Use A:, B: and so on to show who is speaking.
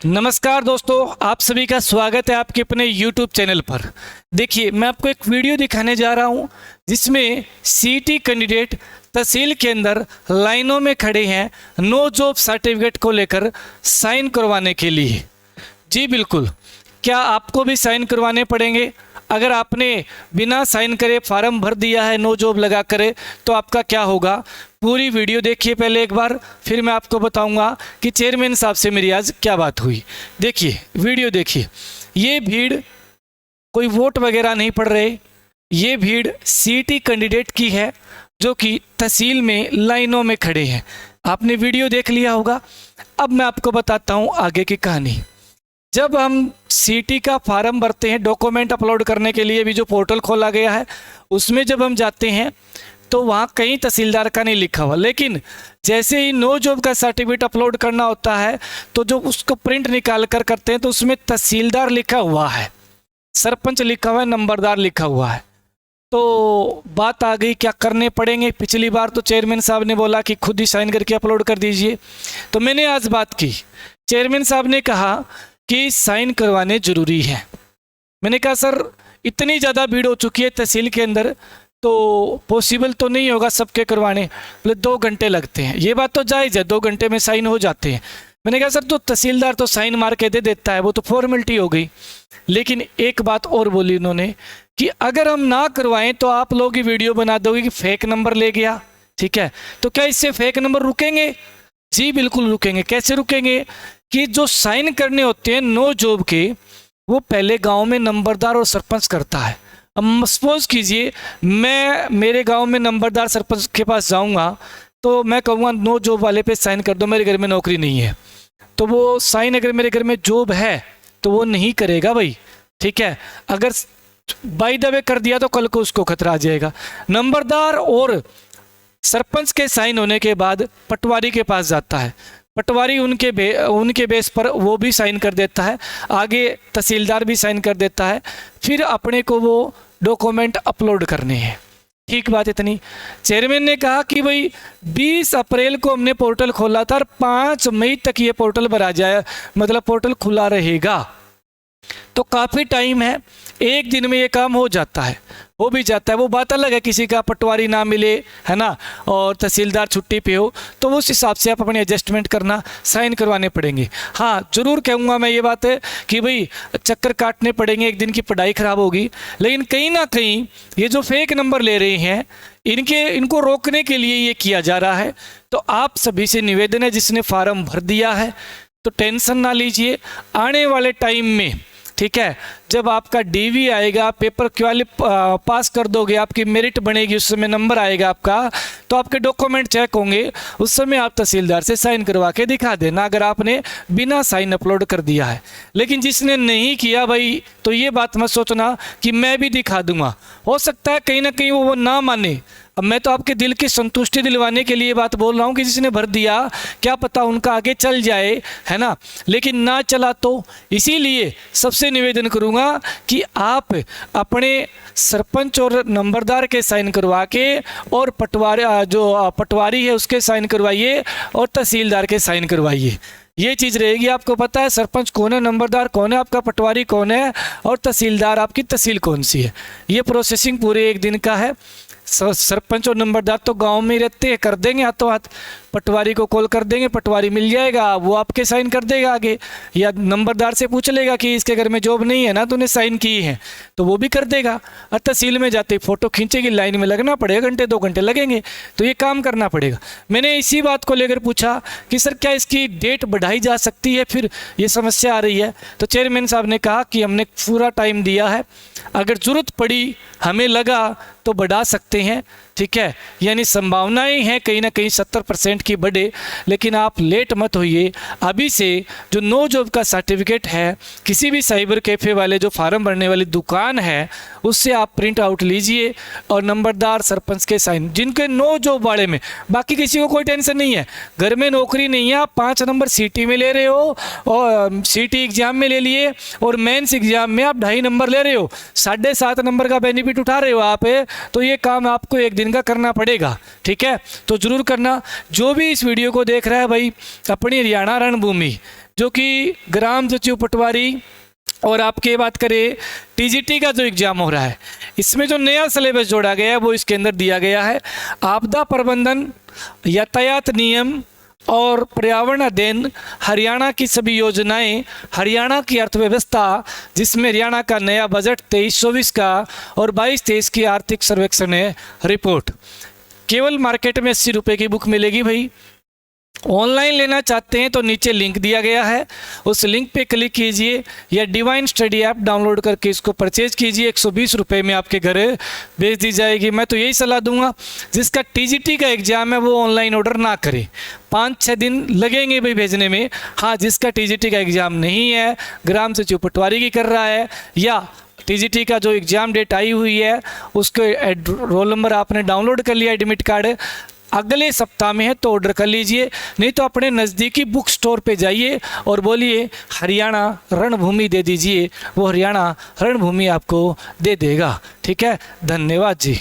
A: नमस्कार दोस्तों, आप सभी का स्वागत है आपके अपने YouTube चैनल पर। देखिए, मैं आपको एक वीडियो दिखाने जा रहा हूं जिसमें सीटी कैंडिडेट तहसील के अंदर लाइनों में खड़े हैं नो जॉब सर्टिफिकेट को लेकर साइन करवाने के लिए। जी बिल्कुल, क्या आपको भी साइन करवाने पड़ेंगे? अगर आपने बिना साइन करे फार्म भर दिया है नो जॉब लगा करे तो आपका क्या होगा? पूरी वीडियो देखिए पहले एक बार, फिर मैं आपको बताऊंगा कि चेयरमैन साहब से मेरी आज क्या बात हुई। देखिए वीडियो देखिए। ये भीड़ कोई वोट वगैरह नहीं पड़ रहे, ये भीड़ सीटी कैंडिडेट की है जो कि तहसील में लाइनों में खड़े हैं। आपने वीडियो देख लिया होगा। अब मैं आपको बताता हूँ आगे की कहानी। जब हम सीटी का फार्म भरते हैं डॉक्यूमेंट अपलोड करने के लिए, भी जो पोर्टल खोला गया है उसमें जब हम जाते हैं तो वहाँ कहीं तहसीलदार का नहीं लिखा हुआ, लेकिन जैसे ही नो जॉब का सर्टिफिकेट अपलोड करना होता है तो जो उसको प्रिंट निकाल कर करते हैं तो उसमें तहसीलदार लिखा हुआ है, सरपंच लिखा हुआ है, नंबरदार लिखा हुआ है। तो बात आ गई क्या करने पड़ेंगे। पिछली बार तो चेयरमैन साहब ने बोला कि खुद ही साइन करके अपलोड कर दीजिए, तो मैंने आज बात की। चेयरमैन साहब ने कहा कि साइन करवाने ज़रूरी है। मैंने कहा सर इतनी ज़्यादा भीड़ हो चुकी है तहसील के अंदर तो पॉसिबल तो नहीं होगा सबके करवाने। बोले 2 घंटे लगते हैं। ये बात तो जायज़ है, 2 घंटे में साइन हो जाते हैं। मैंने कहा सर तो तहसीलदार तो साइन मार के दे देता है, वो तो फॉर्मेलिटी हो गई। लेकिन एक बात और बोली उन्होंने कि अगर हम ना करवाएं तो आप लोग ही वीडियो बना दोगे कि फेक नंबर ले गया। ठीक है, तो क्या इससे फेक नंबर रुकेंगे? जी बिल्कुल रुकेंगे। कैसे रुकेंगे कि जो साइन करने होते हैं नो जॉब के, वो पहले गांव में नंबरदार और सरपंच करता है। अब सपोज कीजिए मैं मेरे गांव में नंबरदार सरपंच के पास जाऊंगा तो मैं कहूँगा नो जॉब वाले पे साइन कर दो, मेरे घर में नौकरी नहीं है। तो वो साइन अगर मेरे घर में जॉब है तो वो नहीं करेगा भाई। ठीक है, अगर बाय द वे कर दिया तो कल को उसको खतरा आ जाएगा। नंबरदार और सरपंच के साइन होने के बाद पटवारी के पास जाता है, पटवारी उनके बेस पर वो भी साइन कर देता है, आगे तहसीलदार भी साइन कर देता है, फिर अपने को वो डॉक्यूमेंट अपलोड करने हैं। ठीक बात इतनी। चेयरमैन ने कहा कि भाई 20 अप्रैल को हमने पोर्टल खोला था और 5 मई तक ये पोर्टल भरा जाए, मतलब पोर्टल खुला रहेगा। तो काफ़ी टाइम है, एक दिन में ये काम हो जाता है, हो भी जाता है। वो बात अलग है किसी का पटवारी ना मिले, है ना, और तहसीलदार छुट्टी पे हो, तो उस हिसाब से आप अपने एडजस्टमेंट करना, साइन करवाने पड़ेंगे। हाँ ज़रूर कहूँगा मैं ये बात है कि भाई चक्कर काटने पड़ेंगे, एक दिन की पढ़ाई ख़राब होगी। लेकिन कहीं ना कहीं ये जो फेक नंबर ले रहे हैं इनको रोकने के लिए ये किया जा रहा है। तो आप सभी से निवेदन है, जिसने फार्म भर दिया है तो टेंशन ना लीजिए। आने वाले टाइम में, ठीक है, जब आपका डीवी आएगा, पेपर पास कर दोगे, आपकी मेरिट बनेगी, उस समय नंबर आएगा आपका, तो आपके डॉक्यूमेंट चेक होंगे, उस समय आप तहसीलदार से साइन करवा के दिखा देना अगर आपने बिना साइन अपलोड कर दिया है। लेकिन जिसने नहीं किया भाई, तो ये बात मत सोचना कि मैं भी दिखा दूंगा। हो सकता है कहीं ना कहीं वो ना माने। अब मैं तो आपके दिल की संतुष्टि दिलवाने के लिए बात बोल रहा हूँ कि जिसने भर दिया क्या पता उनका आगे चल जाए, है ना, लेकिन ना चला तो। इसीलिए सबसे निवेदन करूँगा कि आप अपने सरपंच और नंबरदार के साइन करवा के और पटवारी है उसके साइन करवाइए और तहसीलदार के साइन करवाइए। ये चीज़ रहेगी, आपको पता है सरपंच कौन है, नंबरदार कौन है, आपका पटवारी कौन है और तहसीलदार आपकी तहसील कौन सी है। ये प्रोसेसिंग पूरे एक दिन का है। सरपंच और नंबरदार तो गांव में ही रहते हैं, कर देंगे हाथों हाथ। पटवारी को कॉल कर देंगे, पटवारी मिल जाएगा, वो आपके साइन कर देगा आगे, या नंबरदार से पूछ लेगा कि इसके घर में जॉब नहीं है ना, तूने साइन की है, तो वो भी कर देगा। और तहसील में जाते ही फ़ोटो खींचेगी, लाइन में लगना पड़ेगा, घंटे 2 घंटे लगेंगे, तो ये काम करना पड़ेगा। मैंने इसी बात को लेकर पूछा कि सर क्या इसकी डेट बढ़ाई जा सकती है, फिर ये समस्या आ रही है। तो चेयरमैन साहब ने कहा कि हमने पूरा टाइम दिया है, अगर ज़रूरत पड़ी, हमें लगा तो बढ़ा सकते हैं। ठीक है, यानी संभावनाएं हैं कहीं ना कहीं 70% की बढ़े, लेकिन आप लेट मत होइए। अभी से जो नो जॉब का सर्टिफिकेट है, किसी भी साइबर कैफ़े वाले जो फार्म भरने वाली दुकान है उससे आप प्रिंट आउट लीजिए और नंबरदार सरपंच के साइन, जिनके नो जॉब वाले में, बाकी किसी को कोई टेंशन नहीं है, घर में नौकरी नहीं है, आप 5 नंबर सीटी में ले रहे हो और सीटी एग्जाम में ले लिए और मेंस एग्जाम में आप 2.5 नंबर ले रहे हो, 7.5 नंबर का बेनिफिट उठा रहे हो आप, तो ये काम आपको एक दिन का करना पड़ेगा। ठीक है, तो ज़रूर करना। जो भी इस वीडियो को देख रहा है भाई, अपनी हरियाणा रणभूमि जो कि ग्राम सचिव पटवारी और आपके बात करें टीजीटी का जो एग्ज़ाम हो रहा है, इसमें जो नया सिलेबस जोड़ा गया है वो इसके अंदर दिया गया है। आपदा प्रबंधन, यातायात नियम और पर्यावरण अध्ययन, हरियाणा की सभी योजनाएं, हरियाणा की अर्थव्यवस्था, जिसमें हरियाणा का नया बजट 23-24 का और 22-23 की आर्थिक सर्वेक्षण है रिपोर्ट। केवल मार्केट में 80 रुपये की बुक मिलेगी भाई। ऑनलाइन लेना चाहते हैं तो नीचे लिंक दिया गया है, उस लिंक पे क्लिक कीजिए या डिवाइन स्टडी ऐप डाउनलोड करके इसको परचेज कीजिए। 120 रुपये में आपके घर भेज दी जाएगी। मैं तो यही सलाह दूंगा, जिसका टीजीटी का एग्ज़ाम है वो ऑनलाइन ऑर्डर ना करे, 5-6 दिन लगेंगे भाई भेजने में। हाँ, जिसका टीजीटी का एग्ज़ाम नहीं है, ग्राम सचिव पटवारी की कर रहा है या टीजीटी का जो एग्ज़ाम डेट आई हुई है उसके रोल नंबर आपने डाउनलोड कर लिया, एडमिट कार्ड अगले सप्ताह में है तो ऑर्डर कर लीजिए, नहीं तो अपने नज़दीकी बुक स्टोर पे जाइए और बोलिए हरियाणा रणभूमि दे दीजिए, वो हरियाणा रणभूमि आपको दे देगा। ठीक है, धन्यवाद जी।